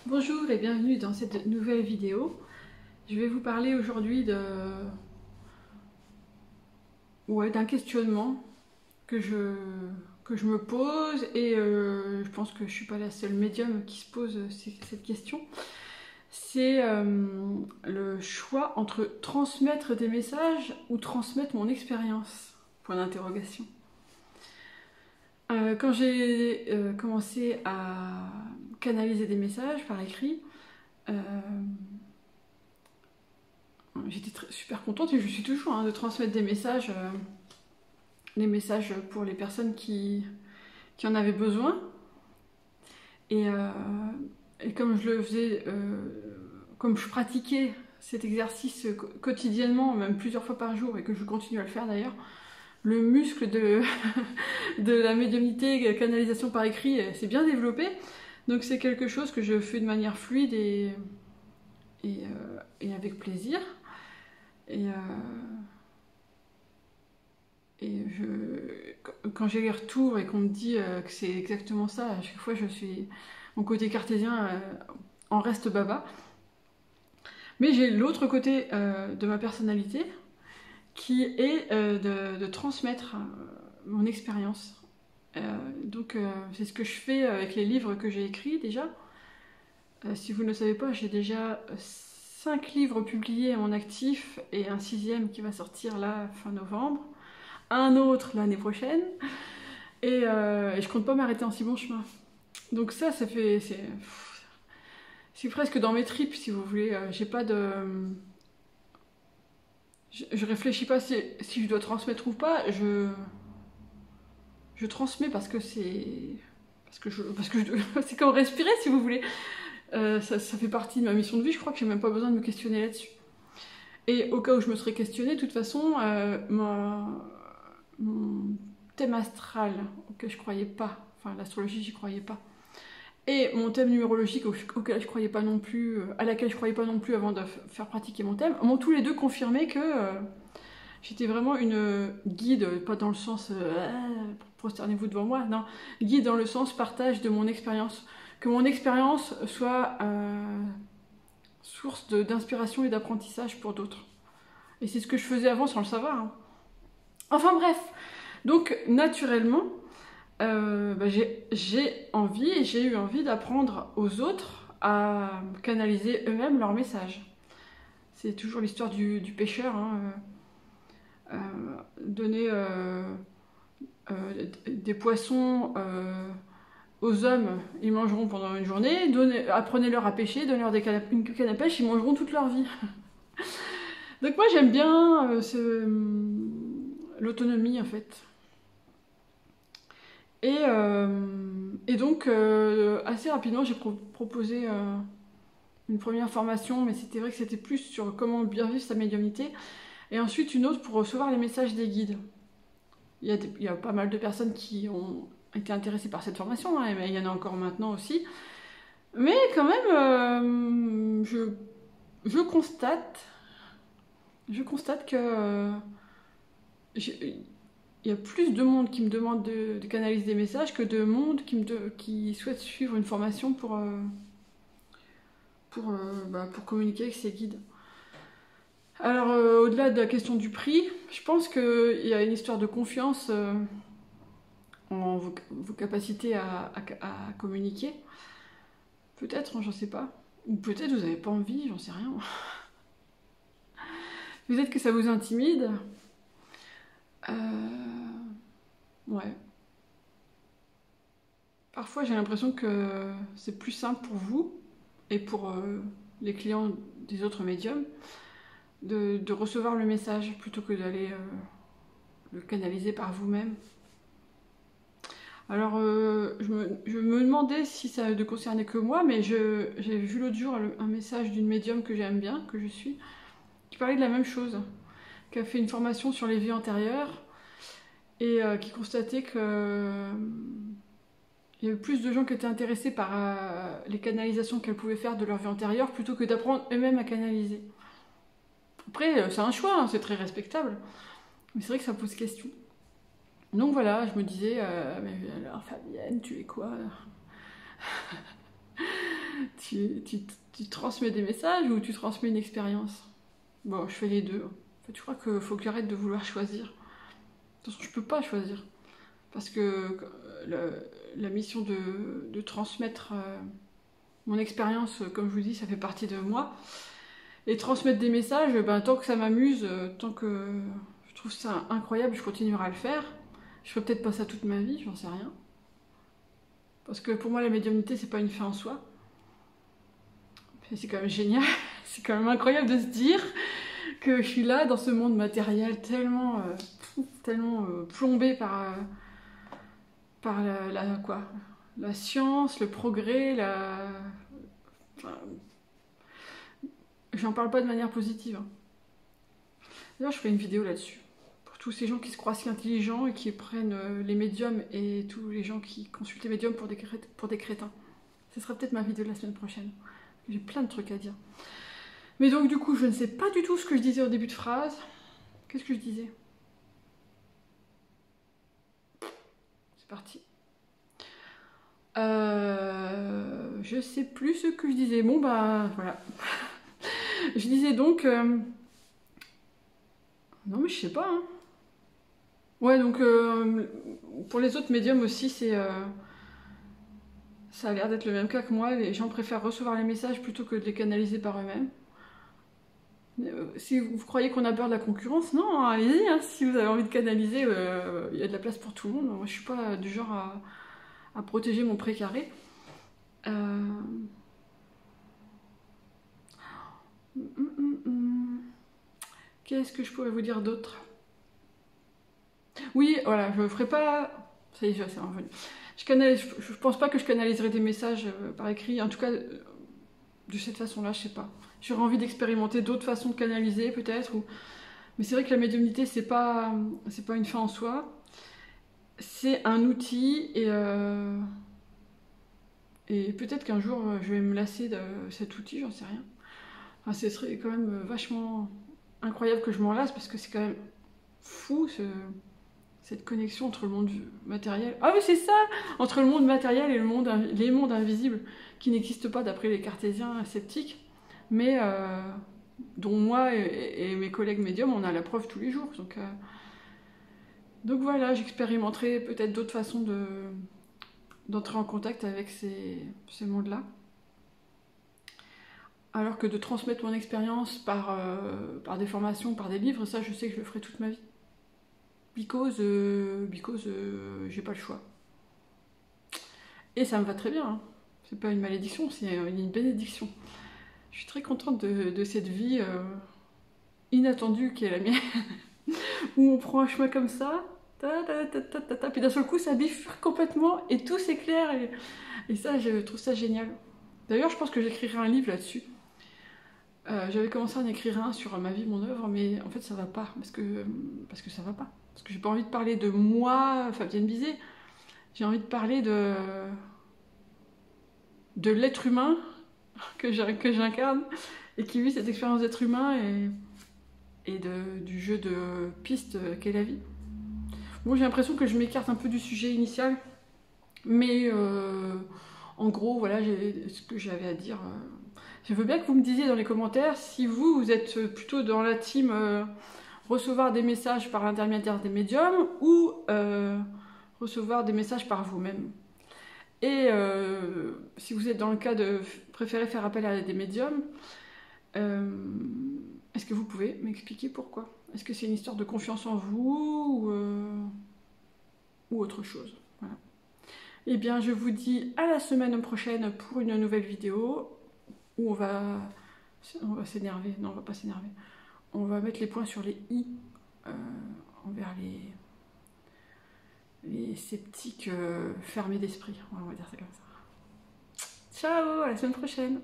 Bonjour et bienvenue dans cette nouvelle vidéo. Je vais vous parler aujourd'hui d'un questionnement que je me pose et je pense que je ne suis pas la seule médium qui se pose cette question. C'est le choix entre transmettre des messages ou transmettre mon expérience. Point d'interrogation. Quand j'ai commencé à canaliser des messages par écrit, j'étais super contente et je suis toujours de transmettre des messages pour les personnes qui en avaient besoin. Et comme je le faisais, comme je pratiquais cet exercice quotidiennement, même plusieurs fois par jour, et que je continue à le faire d'ailleurs, le muscle de la médiumnité, canalisation par écrit, s'est bien développé. Donc c'est quelque chose que je fais de manière fluide et avec plaisir. Quand j'ai les retours et qu'on me dit que c'est exactement ça, à chaque fois mon côté cartésien en reste baba. Mais j'ai l'autre côté de ma personnalité qui est de transmettre mon expérience. Donc c'est ce que je fais avec les livres que j'ai écrits déjà. Si vous ne le savez pas, j'ai déjà 5 livres publiés à mon actif et un 6e qui va sortir là fin novembre, un autre l'année prochaine, et je compte pas m'arrêter en si bon chemin. Donc ça fait... c'est presque dans mes tripes si vous voulez. J'ai pas de... Je réfléchis pas si je dois transmettre ou pas, je transmets parce que c'est... c'est comme respirer si vous voulez. Ça fait partie de ma mission de vie, je crois que j'ai même pas besoin de me questionner là-dessus. Et au cas où je me serais questionnée, de toute façon, mon thème astral, auquel je croyais pas, enfin l'astrologie j'y croyais pas, et mon thème numérologique auquel je croyais pas non plus, à laquelle je croyais pas non plus avant de faire pratiquer mon thème, m'ont tous les deux confirmé que j'étais vraiment une guide, pas dans le sens prosternez-vous devant moi, non, guide dans le sens partage de mon expérience. Que mon expérience soit source d'inspiration et d'apprentissage pour d'autres. Et c'est ce que je faisais avant sans le savoir. Enfin bref, donc naturellement, j'ai eu envie d'apprendre aux autres à canaliser eux-mêmes leurs messages. C'est toujours l'histoire du pêcheur. Donner des poissons aux hommes, ils mangeront pendant une journée, apprenez-leur à pêcher, donnez-leur une canne à pêche, ils mangeront toute leur vie. Donc moi j'aime bien l'autonomie en fait. Et donc assez rapidement j'ai proposé une première formation, mais c'était vrai que c'était plus sur comment bien vivre sa médiumnité, et ensuite une autre pour recevoir les messages des guides. Il y a pas mal de personnes qui ont été intéressée par cette formation, mais il y en a encore maintenant aussi. Mais quand même, je constate que il y a plus de monde qui me demande de canaliser des messages que de monde qui souhaite suivre une formation pour communiquer avec ses guides. Alors, au-delà de la question du prix, je pense qu'il y a une histoire de confiance en vos capacités à communiquer. Peut-être, j'en sais pas. Ou peut-être vous n'avez pas envie, j'en sais rien. Peut-être que ça vous intimide. Ouais. Parfois, j'ai l'impression que c'est plus simple pour vous et pour les clients des autres médiums de recevoir le message plutôt que d'aller le canaliser par vous-même. Alors, je me demandais si ça ne concernait que moi, mais j'ai vu l'autre jour un message d'une médium que j'aime bien, que je suis, qui parlait de la même chose, qui a fait une formation sur les vies antérieures et qui constatait que il y avait plus de gens qui étaient intéressés par les canalisations qu'elles pouvaient faire de leur vie antérieure plutôt que d'apprendre eux-mêmes à canaliser. Après, c'est un choix, c'est très respectable, mais c'est vrai que ça pose question. Donc voilà, je me disais, mais alors Fabienne, tu es quoi? tu transmets des messages ou tu transmets une expérience? Bon, je fais les deux. En fait, je crois qu'il faut que j'arrête de vouloir choisir. De toute façon, je peux pas choisir. Parce que la mission de transmettre mon expérience, comme je vous dis, ça fait partie de moi. Et transmettre des messages, ben, tant que ça m'amuse, tant que je trouve ça incroyable, je continuerai à le faire. Je ferai peut-être pas ça toute ma vie, j'en sais rien. Parce que pour moi, la médiumnité, c'est pas une fin en soi. C'est quand même génial, c'est quand même incroyable de se dire que je suis là dans ce monde matériel tellement, tellement plombé par la science, le progrès, enfin, j'en parle pas de manière positive. Hein. D'ailleurs, je ferai une vidéo là-dessus. Pour tous ces gens qui se croient si intelligents et qui prennent les médiums et tous les gens qui consultent les médiums pour des crétins. Ce sera peut-être ma vidéo de la semaine prochaine. J'ai plein de trucs à dire. Mais donc, du coup, je ne sais pas du tout ce que je disais au début de phrase. Qu'est-ce que je disais? C'est parti. Je sais plus ce que je disais. Bon, bah, voilà. Je disais donc... Non, mais je sais pas. Hein. Ouais, donc, pour les autres médiums aussi, c'est... Ça a l'air d'être le même cas que moi. Les gens préfèrent recevoir les messages plutôt que de les canaliser par eux-mêmes. Si vous croyez qu'on a peur de la concurrence, non, allez-y. Hein, si vous avez envie de canaliser, il y a de la place pour tout le monde. Moi, je suis pas du genre à protéger mon précaré. Qu'est-ce que je pourrais vous dire d'autre? Oui, voilà, je ferai pas... Ça y est, c'est revenu. Je pense pas que je canaliserai des messages par écrit. En tout cas, de cette façon-là, je sais pas. J'aurais envie d'expérimenter d'autres façons de canaliser, peut-être. Mais c'est vrai que la médiumnité, c'est pas une fin en soi. C'est un outil et peut-être qu'un jour, je vais me lasser de cet outil, j'en sais rien. Enfin, ce serait quand même vachement incroyable que je m'en lasse parce que c'est quand même fou cette connexion entre le monde matériel. Ah oui, c'est ça! Entre le monde matériel et les mondes invisibles qui n'existent pas d'après les cartésiens sceptiques, mais dont moi et mes collègues médiums, on a la preuve tous les jours. Donc voilà, j'expérimenterai peut-être d'autres façons d'entrer en contact avec ces mondes-là. Alors que de transmettre mon expérience par des formations, par des livres, ça je sais que je le ferai toute ma vie. Because j'ai pas le choix. Et ça me va très bien. Hein. C'est pas une malédiction, c'est une bénédiction. Je suis très contente de cette vie inattendue qui est la mienne. Où on prend un chemin comme ça, puis d'un seul coup ça bifurque complètement et tout s'éclaire. Et ça, je trouve ça génial. D'ailleurs, je pense que j'écrirai un livre là-dessus. J'avais commencé à en écrire un sur ma vie, mon œuvre, mais en fait ça va pas, parce que ça va pas. Parce que j'ai pas envie de parler de moi, Fabienne Bizet. J'ai envie de parler de l'être humain que j'incarne et qui vit cette expérience d'être humain et du jeu de piste qu'est la vie. Bon, j'ai l'impression que je m'écarte un peu du sujet initial, mais en gros, voilà ce que j'avais à dire. Je veux bien que vous me disiez dans les commentaires si vous êtes plutôt dans la team recevoir des messages par l'intermédiaire des médiums ou recevoir des messages par vous-même. Et si vous êtes dans le cas de préférer faire appel à des médiums, est-ce que vous pouvez m'expliquer pourquoi? Est-ce que c'est une histoire de confiance en vous ou autre chose? Voilà. Eh bien, je vous dis à la semaine prochaine pour une nouvelle vidéo où on va s'énerver. Non, on va pas s'énerver. On va mettre les points sur les i envers les sceptiques fermés d'esprit. On va dire ça comme ça. Ciao, à la semaine prochaine.